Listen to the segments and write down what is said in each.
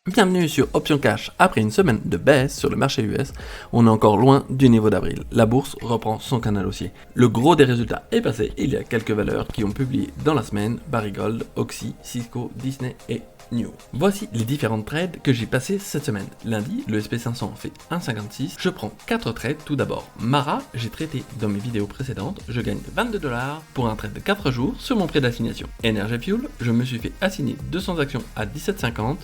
Bienvenue sur Option Cash. Après une semaine de baisse sur le marché US, on est encore loin du niveau d'avril. La bourse reprend son canal haussier. Le gros des résultats est passé. Il y a quelques valeurs qui ont publié dans la semaine: Barrick, Oxy, Cisco, Disney et New. Voici les différentes trades que j'ai passées cette semaine. Lundi, le SP500 fait 1,56. Je prends 4 trades. Tout d'abord, Mara, j'ai traité dans mes vidéos précédentes. Je gagne $22 pour un trade de 4 jours sur mon prix d'assignation. Energy Fuel, je me suis fait assigner 200 actions à 17,50.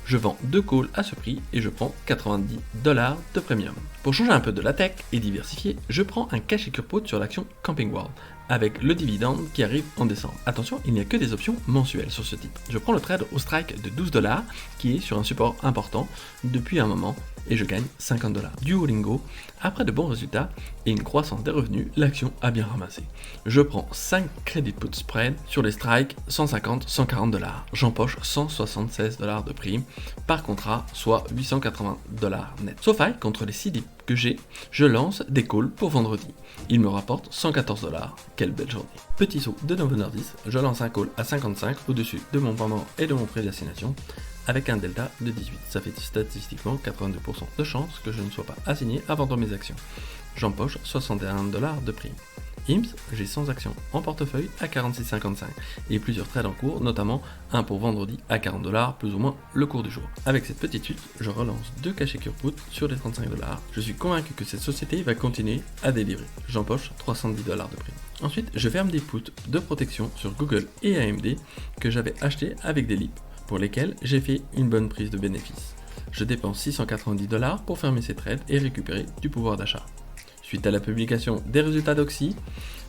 Je vends 2 calls à ce prix et je prends $90 de premium. Pour changer un peu de la tech et diversifier, je prends un cash et cure put sur l'action Camping World avec le dividende qui arrive en décembre. Attention, il n'y a que des options mensuelles sur ce titre. Je prends le trade au strike de $12 qui est sur un support important depuis un moment et je gagne $50. Duolingo, après de bons résultats et une croissance des revenus, l'action a bien ramassé. Je prends 5 credit put spread sur les strikes 150-140$. J'empoche $176 de prime par contrat, soit $880 net. SoFi, contre les 6 dips que j'ai, je lance des calls pour vendredi. Il me rapporte $114. Quelle belle journée. Petit saut de 9h10, je lance un call à 55 au-dessus de mon pendant et de mon prix d'assignation avec un delta de 18. Ça fait statistiquement 82% de chances que je ne sois pas assigné à vendre mes actions. J'empoche $61 de prime. IMS, j'ai 100 actions en portefeuille à 46,55 et plusieurs trades en cours, notamment un pour vendredi à $40, plus ou moins le cours du jour. Avec cette petite chute, je relance 2 cash et cure put sur les $35. Je suis convaincu que cette société va continuer à délivrer. J'empoche $310 de prime. Ensuite, je ferme des puts de protection sur Google et AMD que j'avais achetés avec des lips, pour lesquels j'ai fait une bonne prise de bénéfice. Je dépense $690 pour fermer ces trades et récupérer du pouvoir d'achat. Suite à la publication des résultats d'Oxy,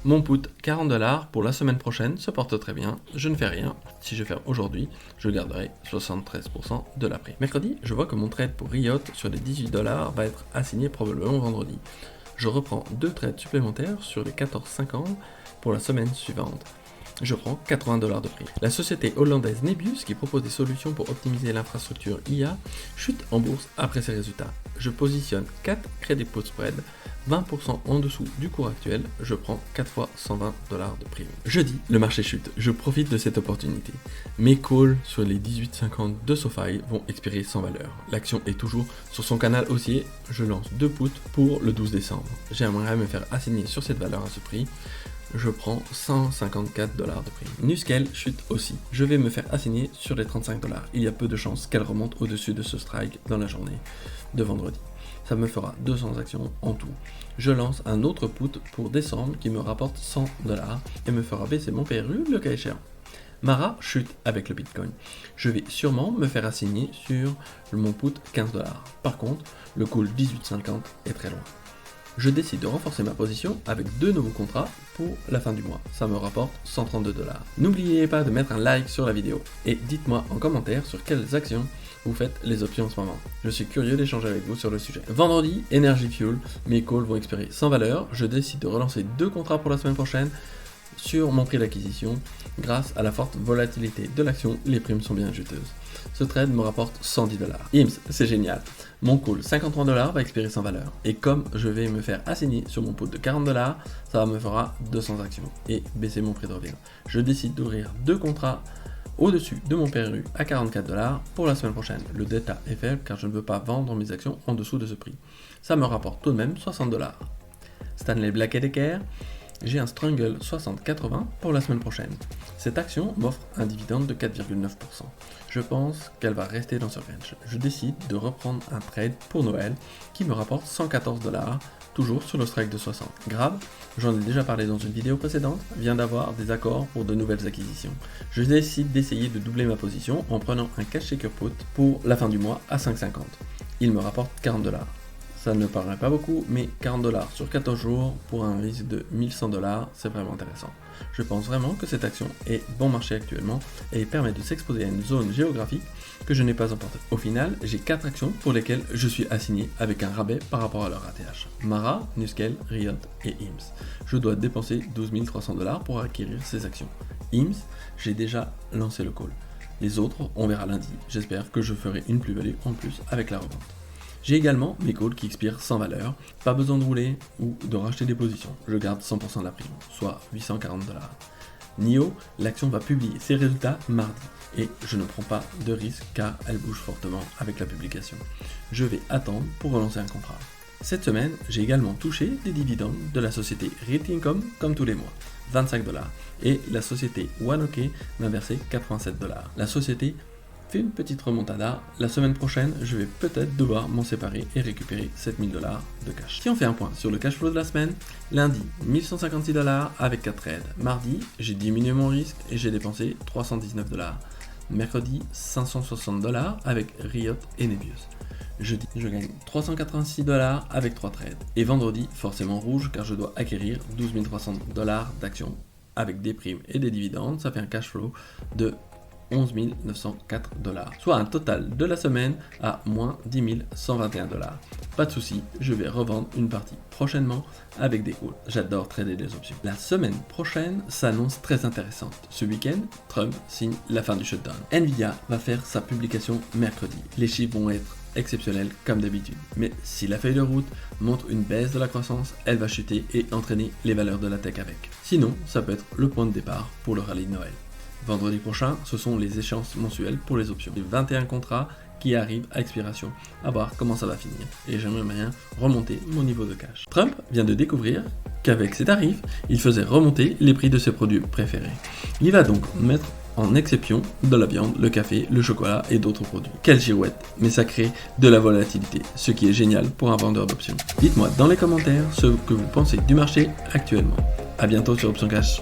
mon put $40 pour la semaine prochaine se porte très bien. Je ne fais rien. Si je ferme aujourd'hui, je garderai 73% de la prime. Mercredi, je vois que mon trade pour Riot sur les $18 va être assigné probablement vendredi. Je reprends 2 trades supplémentaires sur les 14,50 pour la semaine suivante. Je prends $80 de prix. La société hollandaise Nebius, qui propose des solutions pour optimiser l'infrastructure IA, chute en bourse après ses résultats. Je positionne 4 credit put spread, 20% en dessous du cours actuel. Je prends 4 fois $120 de prime. Jeudi, le marché chute. Je profite de cette opportunité. Mes calls sur les 18,50 de SoFi vont expirer sans valeur. L'action est toujours sur son canal haussier. Je lance 2 puts pour le 12 décembre. J'aimerais me faire assigner sur cette valeur à ce prix. Je prends $154 de prime. Nuscale chute aussi. Je vais me faire assigner sur les $35. Il y a peu de chances qu'elle remonte au-dessus de ce strike dans la journée de vendredi. Ça me fera 200 actions en tout. Je lance un autre put pour décembre qui me rapporte $100 et me fera baisser mon PRU le cas échéant. Mara chute avec le Bitcoin. Je vais sûrement me faire assigner sur mon put $15. Par contre, le call 18,50 est très loin. Je décide de renforcer ma position avec 2 nouveaux contrats pour la fin du mois. Ça me rapporte $132. N'oubliez pas de mettre un like sur la vidéo et dites-moi en commentaire sur quelles actions vous faites les options en ce moment. Je suis curieux d'échanger avec vous sur le sujet. Vendredi, Energy Fuel, mes calls vont expirer sans valeur. Je décide de relancer 2 contrats pour la semaine prochaine sur mon prix d'acquisition. Grâce à la forte volatilité de l'action, les primes sont bien juteuses. Ce trade me rapporte $110. IMS, c'est génial. Mon call $53 va expirer sans valeur. Et comme je vais me faire assigner sur mon put de $40, ça me fera 200 actions et baisser mon prix de revient. Je décide d'ouvrir 2 contrats au-dessus de mon PRU à $44 pour la semaine prochaine. Le delta est faible car je ne veux pas vendre mes actions en dessous de ce prix. Ça me rapporte tout de même $60. Stanley Black & Decker, j'ai un Strangle 60-80 pour la semaine prochaine. Cette action m'offre un dividende de 4,9%. Je pense qu'elle va rester dans ce range. Je décide de reprendre un trade pour Noël qui me rapporte $114, toujours sur le strike de 60. Grave, j'en ai déjà parlé dans une vidéo précédente, vient d'avoir des accords pour de nouvelles acquisitions. Je décide d'essayer de doubler ma position en prenant un cash shaker put pour la fin du mois à 5,50. Il me rapporte $40. Ça ne paraît pas beaucoup, mais $40 sur 14 jours pour un risque de $1100, c'est vraiment intéressant. Je pense vraiment que cette action est bon marché actuellement et permet de s'exposer à une zone géographique que je n'ai pas emportée. Au final, j'ai 4 actions pour lesquelles je suis assigné avec un rabais par rapport à leur ATH. Mara, Nuscale, Riot et IMS. Je dois dépenser $12 300 pour acquérir ces actions. IMS, j'ai déjà lancé le call. Les autres, on verra lundi. J'espère que je ferai une plus-value en plus avec la revente. J'ai également mes calls qui expirent sans valeur, pas besoin de rouler ou de racheter des positions, je garde 100% de la prime, soit $840. NIO, l'action va publier ses résultats mardi. Et je ne prends pas de risque car elle bouge fortement avec la publication. Je vais attendre pour relancer un contrat. Cette semaine, j'ai également touché des dividendes de la société Realty Income comme tous les mois, 25 $, et la société OneOK m'a versé 87 $. La société fait une petite remontada. La semaine prochaine, je vais peut-être devoir m'en séparer et récupérer 7000 $ de cash. Si on fait un point sur le cash flow de la semaine, lundi, 1156 $ avec 4 trades. Mardi, j'ai diminué mon risque et j'ai dépensé 319 $. Mercredi, 560 $ avec Riot et Nebius. Jeudi, je gagne 386 $ avec 3 trades. Et vendredi, forcément rouge car je dois acquérir 12 300 $ d'actions avec des primes et des dividendes. Ça fait un cash flow de 11 904 $, soit un total de la semaine à moins 10 121 $. Pas de souci, je vais revendre une partie prochainement avec des calls. J'adore trader des options. La semaine prochaine s'annonce très intéressante. Ce week-end, Trump signe la fin du shutdown. Nvidia va faire sa publication mercredi. Les chiffres vont être exceptionnels comme d'habitude. Mais si la feuille de route montre une baisse de la croissance, elle va chuter et entraîner les valeurs de la tech avec. Sinon, ça peut être le point de départ pour le rallye de Noël. Vendredi prochain, ce sont les échéances mensuelles pour les options. Les 21 contrats qui arrivent à expiration. À voir comment ça va finir. Et j'aimerais bien remonter mon niveau de cash. Trump vient de découvrir qu'avec ses tarifs, il faisait remonter les prix de ses produits préférés. Il va donc mettre en exception de la viande, le café, le chocolat et d'autres produits. Quelle girouette, mais ça crée de la volatilité, ce qui est génial pour un vendeur d'options. Dites-moi dans les commentaires ce que vous pensez du marché actuellement. A bientôt sur Option Cash.